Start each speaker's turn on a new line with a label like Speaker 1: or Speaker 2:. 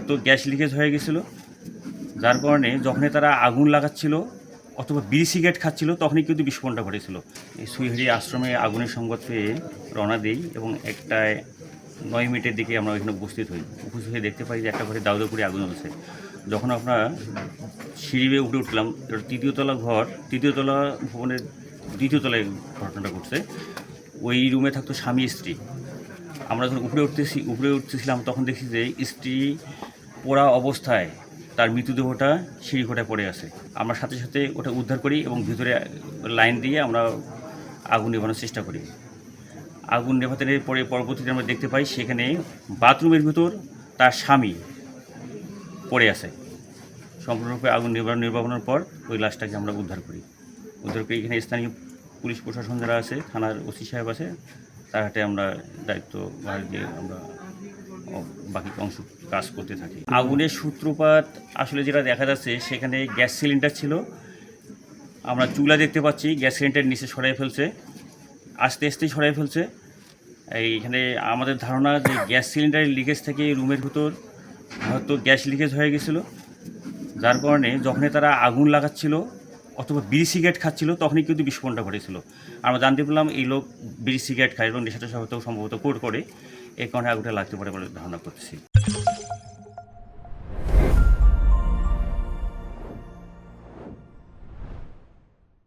Speaker 1: হয়তো gas leakage হয়ে গেছিলো, যার কারণে যখনই তারা আগুন লাগাচ্ছিল অথবা বিড়ি সিগারেট খাচ্ছিল তখনই কিন্তু বিস্ফোরণটা ঘটেছিল। এই সুইহারি আশ্রমে আগুনের সংবাদ পেয়ে রওনা দিই এবং 1:09 দিকে আমরা ওইখানে উপস্থিত হয়ে দেখতে পাই যে একটা ঘরে দাউ দাউ করে আগুন জ্বলছে। যখন আমরা সিঁড়ি বেয়ে উঠলাম, তৃতীয় তলা ভবনের দ্বিতীয় তলায় ঘটনাটা ঘটছে। ওই রুমে থাকতো স্বামী স্ত্রী। আমরা যখন উপরে উঠতেছিলাম তখন দেখি যে স্ত্রী পোড়া অবস্থায় তার মৃতদেহটা সিঁড়িঘোটায় পড়ে আছে। আমরা সাথে সাথে ওটা উদ্ধার করি এবং ভিতরে লাইন দিয়ে আমরা আগুন নেভানোর চেষ্টা করি। আগুন নেভাতে পরে পরবর্তীতে আমরা দেখতে পাই সেখানে বাথরুমের ভিতর তার স্বামী পড়ে আছে। সম্পূর্ণরূপে আগুন নির্বাপনের পর ওই লাশটাকে আমরা উদ্ধার করি। এখানে স্থানীয় পুলিশ প্রশাসন যারা আছে, থানার ওসি সাহেব আছে, তার হাতে আমরা দায়িত্ব ভার দিয়ে আমরা বাকি অংশ কাজ করতে থাকি। আগুনের সূত্রপাত আসলে যেটা দেখা যাচ্ছে, সেখানে গ্যাস সিলিন্ডার ছিল। আমরা চুলা দেখতে পাচ্ছি, গ্যাস সিলিন্ডার নিচে সরাই ফেলছে, আস্তে আস্তেই সরাই ফেলছে। এইখানে আমাদের ধারণা যে গ্যাস সিলিন্ডারের লিকেজ থেকে রুমের ভিতর হয়তো গ্যাস লিকেজ হয়ে গেছিলো, যার কারণে যখনই তারা আগুন লাগাচ্ছিল অথবা বিড়ি সিগারেট খাচ্ছিল তখনই কিন্তু বিস্ফোরণটা ঘটেছিল। আমরা জানতে পারলাম এই লোক বিড়ি সিগারেট খায় এবং নেশাটা হয়তো সম্ভবত কোড করে, এই কারণে আগুনটা লাগতে পারে বলে ধারণা করতেছি।